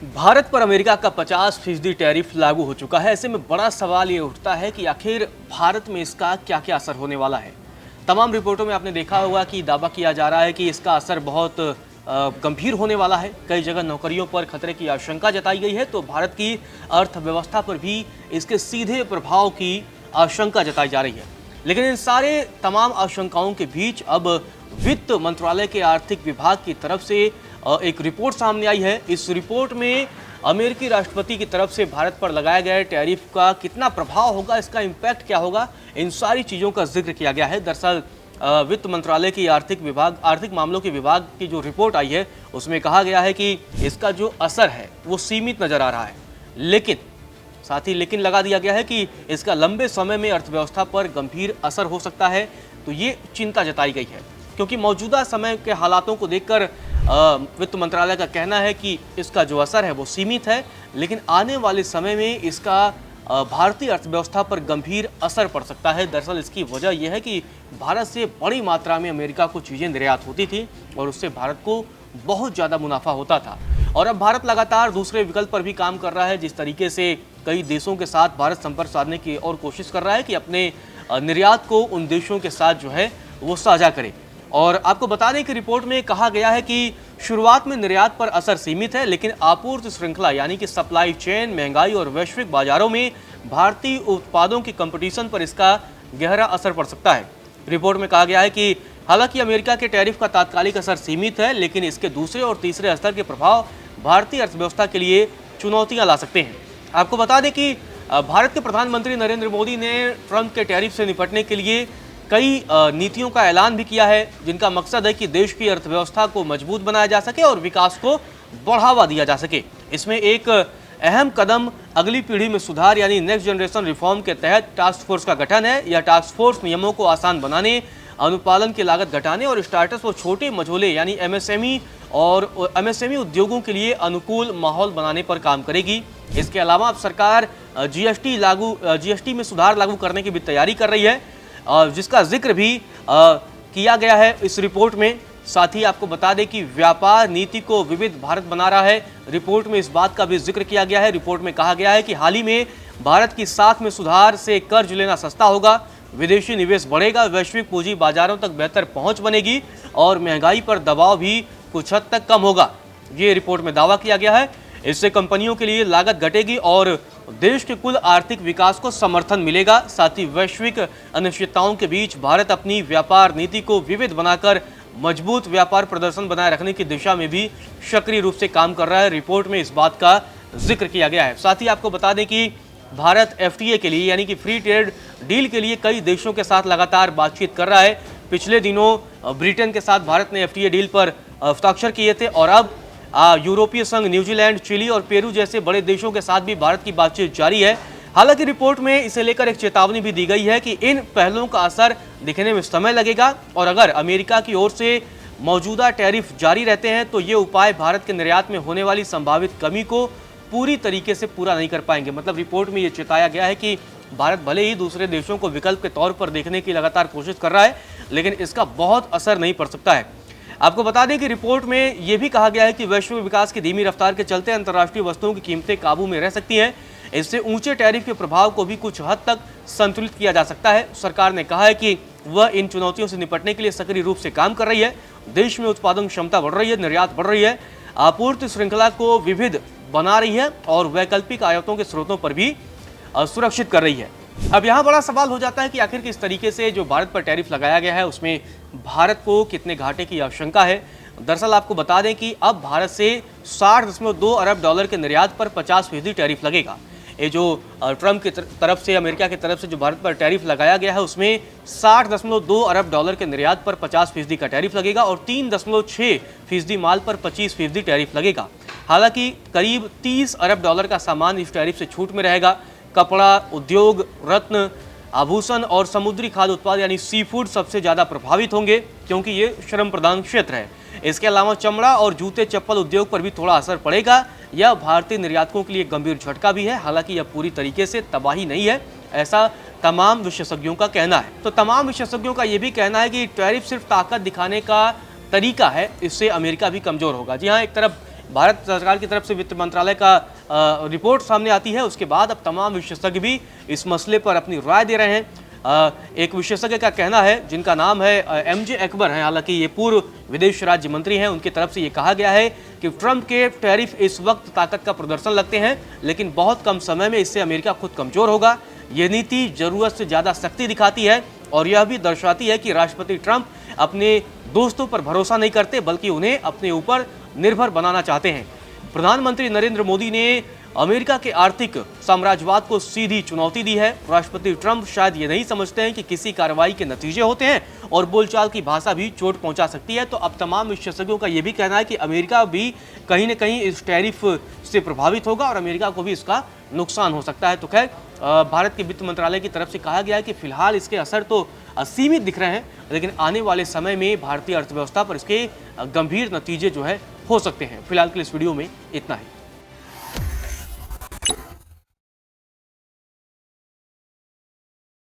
भारत पर अमेरिका का 50% टैरिफ लागू हो चुका है। ऐसे में बड़ा सवाल ये उठता है कि आखिर भारत में इसका क्या क्या असर होने वाला है। तमाम रिपोर्टों में आपने देखा होगा कि दावा किया जा रहा है कि इसका असर बहुत गंभीर होने वाला है। कई जगह नौकरियों पर खतरे की आशंका जताई गई है, तो भारत की अर्थव्यवस्था पर भी इसके सीधे प्रभाव की आशंका जताई जा रही है। लेकिन इन सारे तमाम आशंकाओं के बीच अब वित्त मंत्रालय के आर्थिक विभाग की तरफ से एक रिपोर्ट सामने आई है। इस रिपोर्ट में अमेरिकी राष्ट्रपति की तरफ से भारत पर लगाया गया टैरिफ का कितना प्रभाव होगा, इसका इम्पैक्ट क्या होगा, इन सारी चीज़ों का जिक्र किया गया है। दरअसल वित्त मंत्रालय की आर्थिक मामलों के विभाग की जो रिपोर्ट आई है उसमें कहा गया है कि इसका जो असर है वो सीमित नजर आ रहा है, लेकिन लगा दिया गया है कि इसका लंबे समय में अर्थव्यवस्था पर गंभीर असर हो सकता है। तो ये चिंता जताई गई है क्योंकि मौजूदा समय के हालातों को देखकर वित्त मंत्रालय का कहना है कि इसका जो असर है वो सीमित है, लेकिन आने वाले समय में इसका भारतीय अर्थव्यवस्था पर गंभीर असर पड़ सकता है। दरअसल इसकी वजह यह है कि भारत से बड़ी मात्रा में अमेरिका को चीज़ें निर्यात होती थी और उससे भारत को बहुत ज़्यादा मुनाफा होता था। और अब भारत लगातार दूसरे विकल्प पर भी काम कर रहा है। जिस तरीके से कई देशों के साथ भारत संपर्क साधने की और कोशिश कर रहा है कि अपने निर्यात को उन देशों के साथ जो है वो साझा करे। और आपको बता दें कि रिपोर्ट में कहा गया है कि शुरुआत में निर्यात पर असर सीमित है, लेकिन आपूर्ति श्रृंखला यानी कि सप्लाई चेन, महंगाई और वैश्विक बाजारों में भारतीय उत्पादों की कंपटीशन पर इसका गहरा असर पड़ सकता है। रिपोर्ट में कहा गया है कि हालांकि अमेरिका के टैरिफ का तात्कालिक असर सीमित है, लेकिन इसके दूसरे और तीसरे स्तर के प्रभाव भारतीय अर्थव्यवस्था के लिए चुनौतियां ला सकते हैं। आपको बता दें कि भारत के प्रधानमंत्री नरेंद्र मोदी ने ट्रंप के टैरिफ से निपटने के लिए कई नीतियों का ऐलान भी किया है, जिनका मकसद है कि देश की अर्थव्यवस्था को मजबूत बनाया जा सके और विकास को बढ़ावा दिया जा सके। इसमें एक अहम कदम अगली पीढ़ी में सुधार यानी नेक्स्ट जनरेशन रिफॉर्म के तहत टास्क फोर्स का गठन है। यह टास्क फोर्स नियमों को आसान बनाने, अनुपालन की लागत घटाने और स्टार्टअप्स और छोटे मझोले यानी एमएसएमई उद्योगों के लिए अनुकूल माहौल बनाने पर काम करेगी। इसके अलावा अब सरकार जीएसटी में सुधार लागू करने की भी तैयारी कर रही है, जिसका जिक्र भी किया गया है इस रिपोर्ट में। साथ ही आपको बता दें कि व्यापार नीति को विविध भारत बना रहा है। रिपोर्ट में इस बात का भी जिक्र किया गया है। रिपोर्ट में कहा गया है कि हाल ही में भारत की साख में सुधार से कर्ज लेना सस्ता होगा, विदेशी निवेश बढ़ेगा, वैश्विक पूंजी बाजारों तक बेहतर पहुंच बनेगी और महंगाई पर दबाव भी कुछ हद तक कम होगा। ये रिपोर्ट में दावा किया गया है। इससे कंपनियों के लिए लागत घटेगी और देश के कुल आर्थिक विकास को समर्थन मिलेगा। साथ ही वैश्विक अनिश्चितताओं के बीच भारत अपनी व्यापार नीति को विविध बनाकर मजबूत व्यापार प्रदर्शन बनाए रखने की दिशा में भी सक्रिय रूप से काम कर रहा है। रिपोर्ट में इस बात का जिक्र किया गया है। साथ ही आपको बता दें कि भारत एफटीए के लिए यानी कि फ्री ट्रेड डील के लिए कई देशों के साथ लगातार बातचीत कर रहा है। पिछले दिनों ब्रिटेन के साथ भारत ने एफटीए डील पर हस्ताक्षर किए थे और अब यूरोपीय संघ, न्यूजीलैंड, चिली और पेरू जैसे बड़े देशों के साथ भी भारत की बातचीत जारी है। हालांकि रिपोर्ट में इसे लेकर एक चेतावनी भी दी गई है कि इन पहलुओं का असर दिखने में समय लगेगा और अगर अमेरिका की ओर से मौजूदा टैरिफ जारी रहते हैं तो ये उपाय भारत के निर्यात में होने वाली संभावित कमी को पूरी तरीके से पूरा नहीं कर पाएंगे। मतलब रिपोर्ट में ये चेताया गया है कि भारत भले ही दूसरे देशों को विकल्प के तौर पर देखने की लगातार कोशिश कर रहा है, लेकिन इसका बहुत असर नहीं पड़ सकता है। आपको बता दें कि रिपोर्ट में यह भी कहा गया है कि वैश्विक विकास की धीमी रफ्तार के चलते अंतर्राष्ट्रीय वस्तुओं की कीमतें काबू में रह सकती हैं। इससे ऊंचे टैरिफ के प्रभाव को भी कुछ हद तक संतुलित किया जा सकता है। सरकार ने कहा है कि वह इन चुनौतियों से निपटने के लिए सक्रिय रूप से काम कर रही है। देश में उत्पादन क्षमता बढ़ रही है, निर्यात बढ़ रही है, आपूर्ति श्रृंखला को विविध बना रही है और वैकल्पिक आयातों के स्रोतों पर भी सुरक्षित कर रही है। अब यहाँ बड़ा सवाल हो जाता है कि आखिर किस तरीके से जो भारत पर टैरिफ लगाया गया है उसमें भारत को कितने घाटे की आशंका है। दरअसल आपको बता दें कि अब भारत से 60.2 अरब डॉलर के निर्यात पर 50% टैरिफ लगेगा। ये जो ट्रंप की तरफ से, अमेरिका की तरफ से जो भारत पर टैरिफ लगाया गया है उसमें 60.2 अरब डॉलर के निर्यात पर 50% का टैरिफ लगेगा और 3.6% माल पर 25% टैरिफ लगेगा। हालांकि करीब 30 अरब डॉलर का सामान इस टैरिफ से छूट में रहेगा। कपड़ा उद्योग, रत्न, आभूषण और समुद्री खाद्य उत्पाद यानी सी फूड सबसे ज़्यादा प्रभावित होंगे क्योंकि ये श्रम प्रधान क्षेत्र है। इसके अलावा चमड़ा और जूते चप्पल उद्योग पर भी थोड़ा असर पड़ेगा। यह भारतीय निर्यातकों के लिए गंभीर झटका भी है। हालांकि यह पूरी तरीके से तबाही नहीं है, ऐसा तमाम विशेषज्ञों का कहना है। तो तमाम विशेषज्ञों का यह भी कहना है कि टैरिफ सिर्फ ताकत दिखाने का तरीका है, इससे अमेरिका भी कमजोर होगा। जी हाँ, एक तरफ भारत सरकार की तरफ से वित्त मंत्रालय का रिपोर्ट सामने आती है, उसके बाद अब तमाम विशेषज्ञ भी इस मसले पर अपनी राय दे रहे हैं। एक विशेषज्ञ का कहना है, जिनका नाम है एमजे अकबर हैं, हालांकि ये पूर्व विदेश राज्य मंत्री हैं, उनकी तरफ से ये कहा गया है कि ट्रंप के टैरिफ इस वक्त ताकत का प्रदर्शन लगते हैं, लेकिन बहुत कम समय में इससे अमेरिका खुद कमजोर होगा। ये नीति जरूरत से ज्यादा सख्ती दिखाती है और यह भी दर्शाती है कि राष्ट्रपति ट्रंप अपने दोस्तों पर भरोसा नहीं करते, बल्कि उन्हें अपने ऊपर निर्भर बनाना चाहते हैं। प्रधानमंत्री नरेंद्र मोदी ने अमेरिका के आर्थिक साम्राज्यवाद को सीधी चुनौती दी है। राष्ट्रपति ट्रंप शायद ये नहीं समझते हैं कि किसी कार्रवाई के नतीजे होते हैं और बोलचाल की भाषा भी चोट पहुंचा सकती है। तो अब तमाम विशेषज्ञों का ये भी कहना है कि अमेरिका भी कहीं न कहीं इस टैरिफ से प्रभावित होगा और अमेरिका को भी इसका नुकसान हो सकता है। तो खैर, भारत के वित्त मंत्रालय की तरफ से कहा गया है कि फिलहाल इसके असर तो सीमित दिख रहे हैं, लेकिन आने वाले समय में भारतीय अर्थव्यवस्था पर इसके गंभीर नतीजे जो है हो सकते हैं। फिलहाल के लिए इस वीडियो में इतना ही।